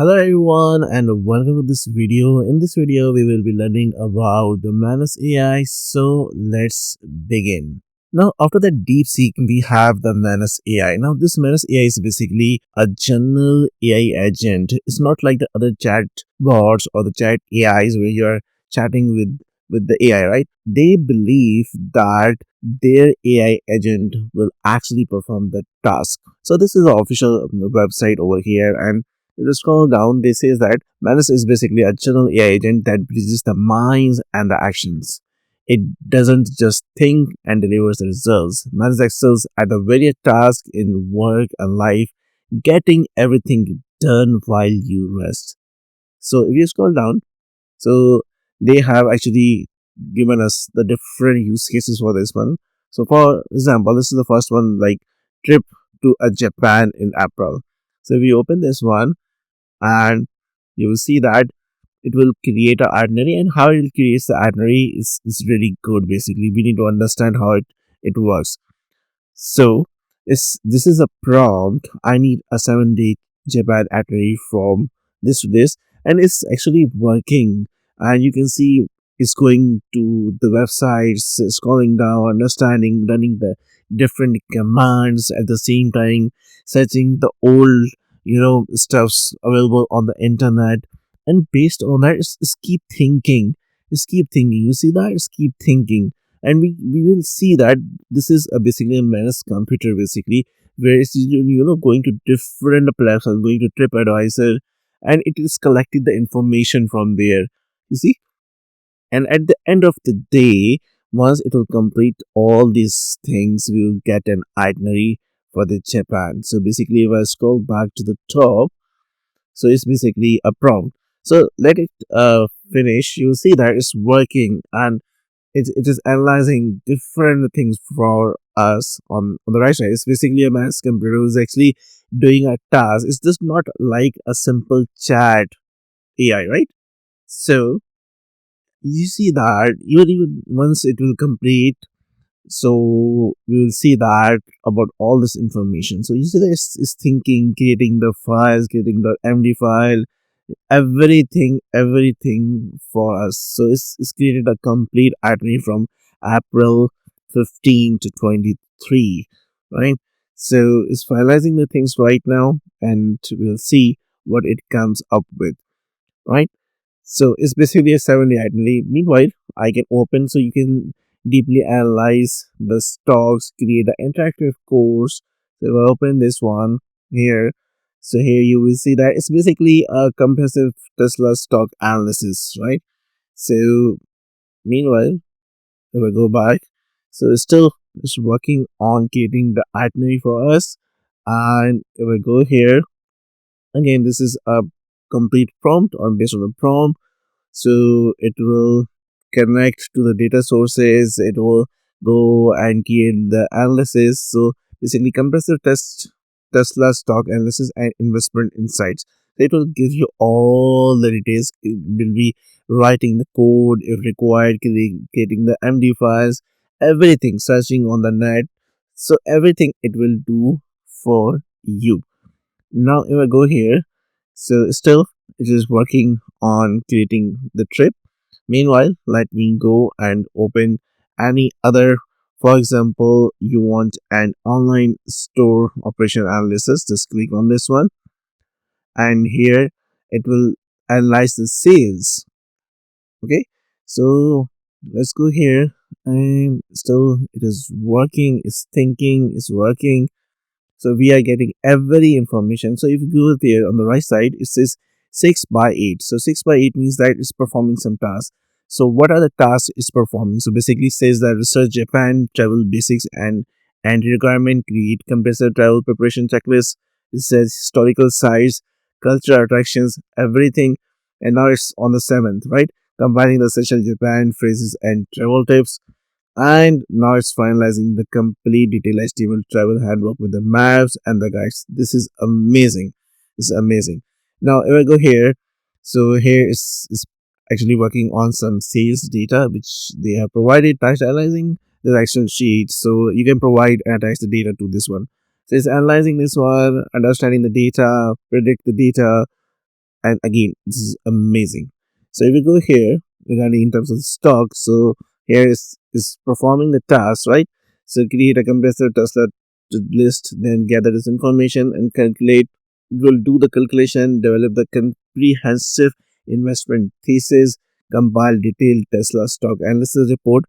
Hello everyone and welcome to this video. In this video, we will be learning about the Manus AI. So let's begin. Now, after the DeepSeek, we have the Manus AI. Now, this Manus AI is basically a general AI agent. It's not like the other chat bots or the chat AIs where you're chatting with the AI, right? They believe that their AI agent will actually perform the task. So this is the official website over here, and if you scroll down, they say that Manus is basically a general AI agent that bridges the minds and the actions. It doesn't just think and delivers the results. Manus excels at the various tasks in work and life, getting everything done while you rest. So if you scroll down, so they have actually given us the different use cases for this one. So for example, this is the first one, like trip to a Japan in April. So if you open this one, and you will see that it will create a itinerary, and how it creates the itinerary is really good. Basically, we need to understand how it works. So this is a prompt. I need a 7-day Japan itinerary from this to this, and it's actually working. And you can see it's going to the websites, scrolling down, understanding, running the different commands at the same time, searching the old stuffs available on the internet, and based on that, it's keep thinking. It's keep thinking. You see that? It's keep thinking, and we will see that this is basically a Manus computer, basically, where it's going to different platforms, going to TripAdvisor, and it is collecting the information from there. You see, and at the end of the day, once it will complete all these things, we will get an itinerary for the Japan. So basically, if I scroll back to the top, so it's basically a prompt. So let it finish. You'll see that it's working, and it is analyzing different things for us on the right side. It's basically a mass computer who's actually doing a task. It's just not like a simple chat AI, right? So you see that even once it will complete, so we will see that about all this information. So you see that it's thinking, creating the files, creating the MD file, everything for us. So it's created a complete itinerary from April 15 to 23, right? So it's finalizing the things right now, and we'll see what it comes up with, right? So it's basically a 7-day itinerary. Meanwhile, I can open, so you can deeply analyze the stocks, create an interactive course. So if I open this one here, so here you will see that it's basically a comprehensive Tesla stock analysis, right? So meanwhile, if I go back, so it's working on creating the itinerary for us. And if I go here, again, this is a complete prompt or based on the prompt, so it will connect to the data sources. It will go and create the analysis. So basically comprehensive Tesla stock analysis and investment insights. It will give you all the details. It will be writing the code if required, creating the MD files, everything, searching on the net. So everything it will do for you. Now if I go here, so still it is working on creating the trip. Meanwhile, let me go and open any other. For example, you want an online store operation analysis, just click on this one, and here it will analyze the sales. Okay, so let's go here, and still it is working, it's thinking, it's working. So we are getting every information. So if you go there on the right side, it says 6 by 8. So 6 by 8 means that it's performing some tasks. So what are the tasks it's performing? So basically says that research Japan, travel basics and requirement, create comprehensive travel preparation checklist. It says historical sites, cultural attractions, everything. And now it's on the 7th, right? Combining the essential Japan phrases and travel tips, and now it's finalizing the complete detailed HTML travel handbook with the maps and the guides. This is amazing. This is amazing. Now, if I go here, so here is actually working on some sales data which they have provided, attached analyzing the Excel sheet. So you can provide and attach the data to this one. So it's analyzing this one, understanding the data, predict the data, And again, this is amazing. So if we go here regarding in terms of stock, so here is performing the task, right? So create a compressor Tesla to list, then gather this information and calculate. Will do the calculation, develop the comprehensive investment thesis, compile detailed Tesla stock analysis report,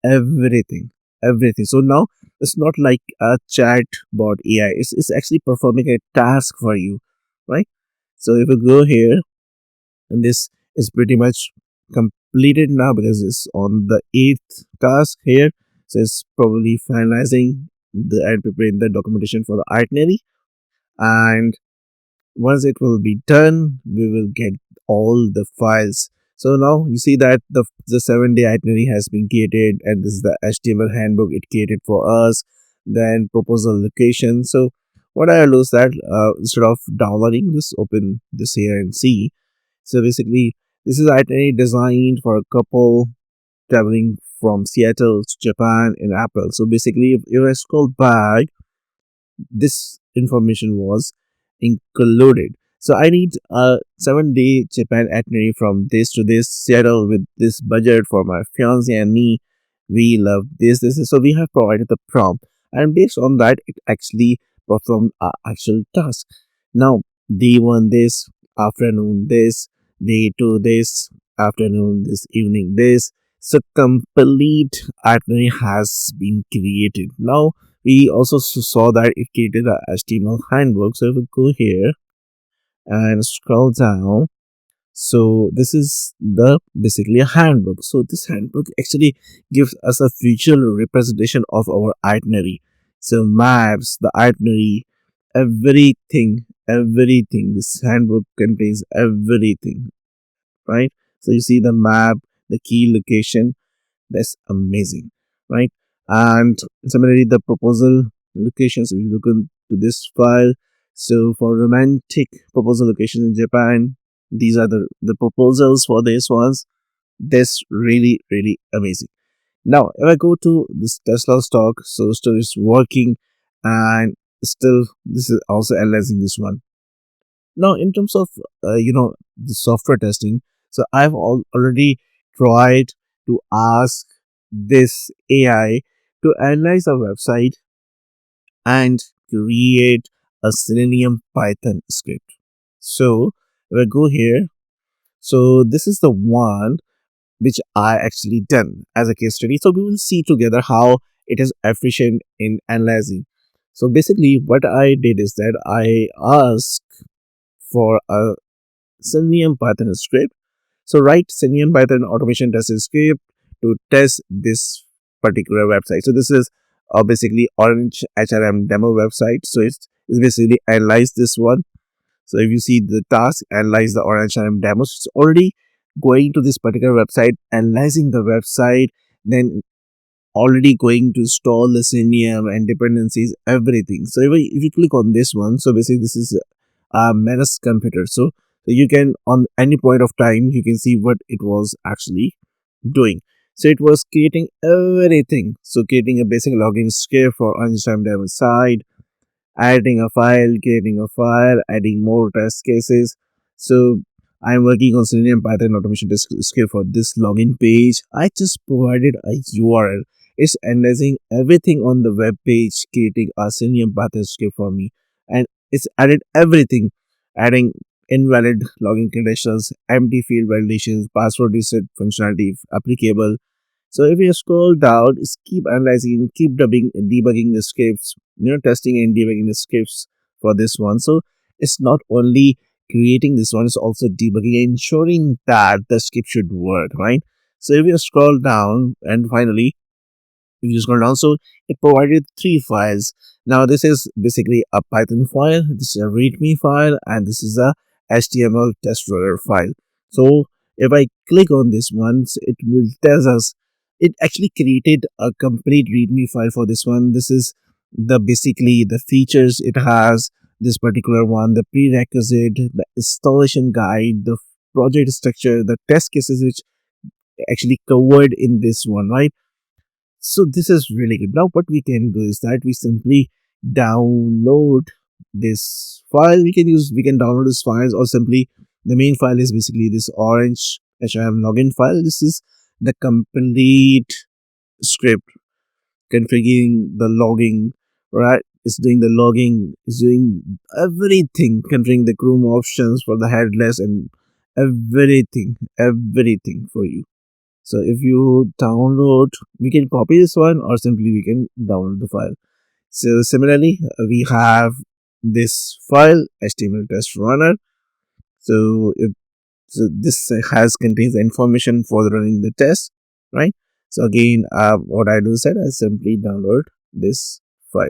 everything, everything. So now it's not like a chat bot AI. It's actually performing a task for you, right? So if you go here, and this is pretty much completed now because it's on the eighth task here. So it's probably finalizing the and preparing the documentation for the itinerary. And once it will be done, we will get all the files. So now you see that the 7 day itinerary has been created, and this is the HTML handbook it created for us. Then proposal location. So what I will do is that instead of downloading this, open this here and see. So basically, this is itinerary designed for a couple traveling from Seattle to Japan in April. So basically, if I scroll back, this information was included. So I need a 7 day Japan itinerary from this to this Seattle with this budget for my fiance and me. We love this. This is so we have provided the prompt, and based on that, it actually performed our actual task. Now, day one this, afternoon this, day two this, afternoon this, evening this. So complete itinerary has been created. Now we also saw that it created a HTML handbook. So if we go here and scroll down, so this is the basically a handbook. So this handbook actually gives us a visual representation of our itinerary. So maps, the itinerary, everything, everything. This handbook contains everything, right? So you see the map, the key location, that's amazing, right? And similarly, the proposal locations, we look into this file. So for romantic proposal locations in Japan, these are the proposals for this ones. That's really, really amazing. Now, if I go to this Tesla stock, so still is working, and still this is also analyzing this one. Now, in terms of the software testing, so I've already tried to ask this AI to analyze a website and create a Selenium Python script. So if I go here, so this is the one which I actually done as a case study. So we will see together how it is efficient in analyzing. So basically, what I did is that I asked for a Selenium Python script. So write Selenium Python automation testing script to test this particular website. So this is basically OrangeHRM demo website. So it's basically analyze this one. So if you see the task, analyze the OrangeHRM demos, it's already going to this particular website, analyzing the website, then already going to install the Selenium and dependencies, everything. So if you click on this one, so basically this is Manus computer. So you can on any point of time you can see what it was actually doing. So it was creating everything. So creating a basic login script for Einstein Demo side, adding a file, creating a file, adding more test cases. So I'm working on Selenium Python automation test script for this login page. I just provided a URL. It's analyzing everything on the web page, creating a Selenium Python script for me, and it's added everything, adding invalid login credentials, empty field validations, password reset functionality if applicable. So if you scroll down, just keep analyzing, keep debugging the scripts, testing and debugging the scripts for this one. So it's not only creating this one, it's also debugging and ensuring that the script should work, right? So if you scroll down and finally if you scroll down, so it provided three files. Now this is basically a Python file, this is a readme file, and this is a HTML test runner file. So if I click on this one, so it will tell us it actually created a complete readme file for this one. This is the basically the features it has, this particular one, the prerequisite, the installation guide, the project structure, the test cases which actually covered in this one, right? So this is really good. Now what we can do is that we simply download this file. We can download this files or simply The main file is basically this orange HRM login file. This is the complete script configuring the logging, right? It's doing the logging, it's doing everything, configuring the Chrome options for the headless and everything for you. So if you download, we can copy this one or simply we can download the file. So similarly, we have this file HTML test runner. So if so this has contains the information for running the test, right? So again, what I do is that I simply download this file.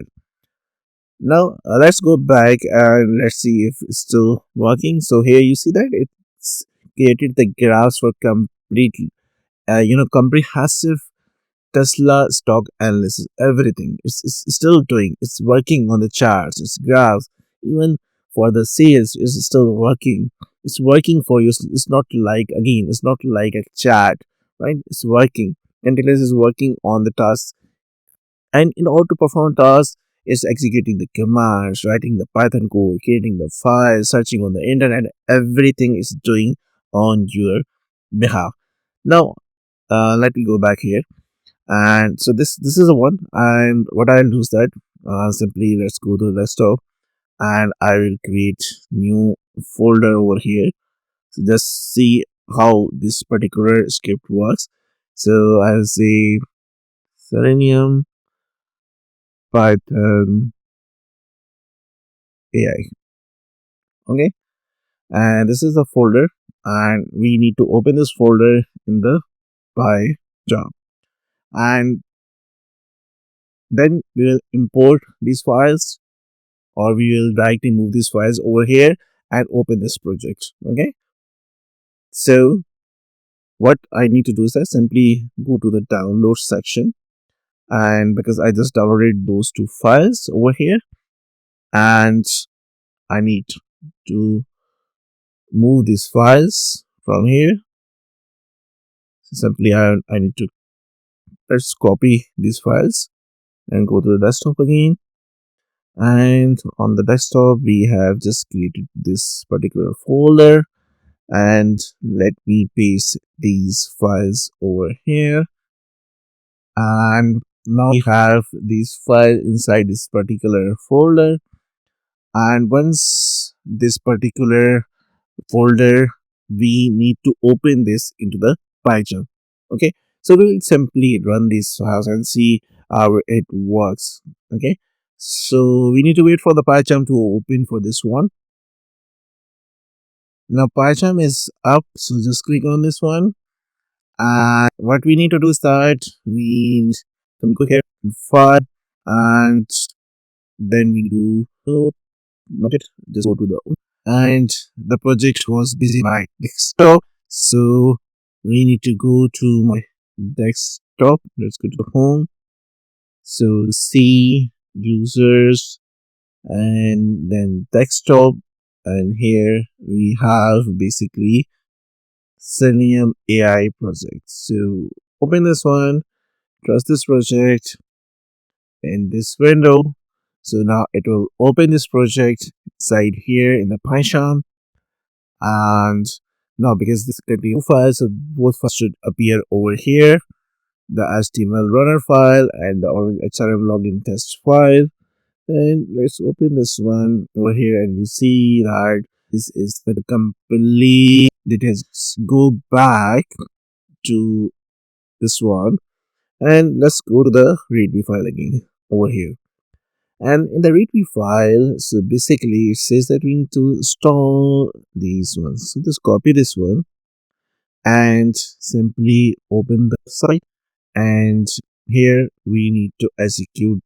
Now let's go back and let's see if it's still working. So here you see that it's created the graphs for complete, comprehensive Tesla stock analysis, everything. It's still doing. It's working on the charts. It's graphs. Even for the sales, it's still working. It's working for you. It's not like again. It's not like a chat, right? It's working. Intelligence is working on the task, and in order to perform tasks, it's executing the commands, writing the Python code, creating the files, searching on the internet. Everything is doing on your behalf. Now, let me go back here, and so this is the one. And what I'll do is that simply let's go to the desktop, and I will create new folder over here. So just see how this particular script works. So I'll say Selenium Python AI. Okay, and this is the folder, and we need to open this folder in the PyCharm, and then we will import these files, or we will directly move these files over here and open this project. Okay, so what I need to do is I simply go to the download section, and because I just downloaded those two files over here, and I need to move these files from here. So simply I need to, let's copy these files and go to the desktop again, and on the desktop we have just created this particular folder, and let me paste these files over here, and now we have these files inside this particular folder. And once this particular folder, we need to open this into the PyCharm. Okay, so we will simply run these files and see how it works. Okay, so we need to wait for the PyCharm to open for this one. Now PyCharm is up, so just click on this one, and what we need to do is that we can go here and file, and then we do not it, just go to the, and the project was busy my desktop, so we need to go to my desktop. Let's go to the home, so see users, and then desktop, and here we have basically Selenium AI project. So open this one, trust this project in this window. So now it will open this project inside here in the PyCharm, and now because this contains two files, so both files should appear over here, the HTML runner file and the OrangeHRM login test file. And let's open this one over here, and you see that this is the complete details. Go back to this one, and let's go to the readme file again over here. And in the readme file, so basically it says that we need to install these ones. So just copy this one and simply open the site, and here we need to execute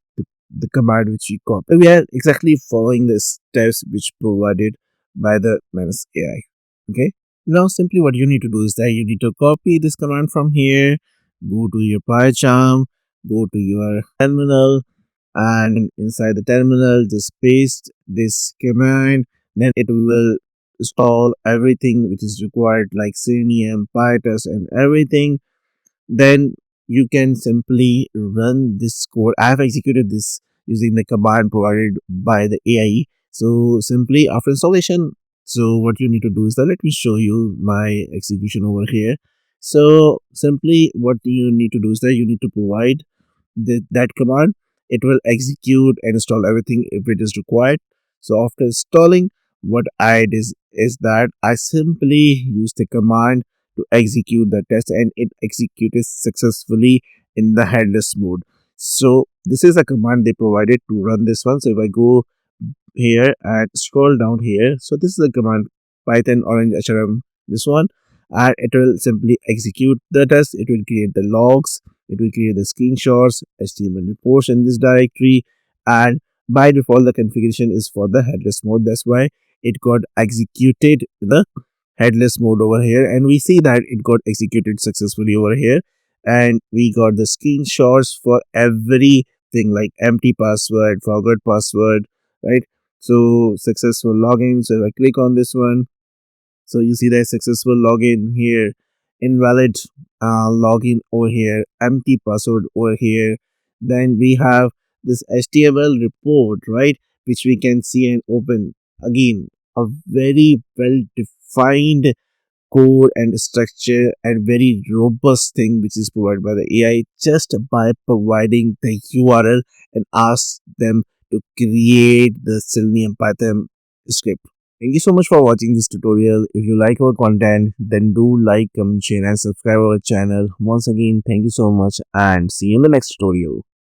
the command which we copy. We are exactly following the steps which provided by the Manus AI. Okay, now simply what you need to do is that you need to copy this command from here, go to your PyCharm, go to your terminal, and inside the terminal just paste this command. Then it will install everything which is required, like Selenium, PyTest, and everything. Then you can simply run this code. I have executed this using the command provided by the AI. So simply after installation, So what you need to do is that let me show you my execution over here. So simply what you need to do is that you need to provide that command. It will execute and install everything if it is required. So after installing, what I did is that I simply use the command to execute the test, and it executed successfully in the headless mode. So this is a command they provided to run this one. So if I go here and scroll down here, so this is the command python OrangeHRM, this one, and it will simply execute the test. It will create the logs, it will create the screenshots, HTML reports in this directory, and by default the configuration is for the headless mode. That's why it got executed in the headless mode over here, and we see that it got executed successfully over here, and we got the screenshots for everything like empty password, forgot password, right? So successful login. So if I click on this one, so you see that successful login here, invalid login over here, empty password over here. Then we have this HTML report, right, which we can see and open. Again, a very well defined code and structure and very robust thing which is provided by the AI just by providing the URL and ask them to create the Selenium Python script. Thank you so much for watching this tutorial. If you like our content, then do like, comment, share and subscribe our channel. Once again, thank you so much and see you in the next tutorial.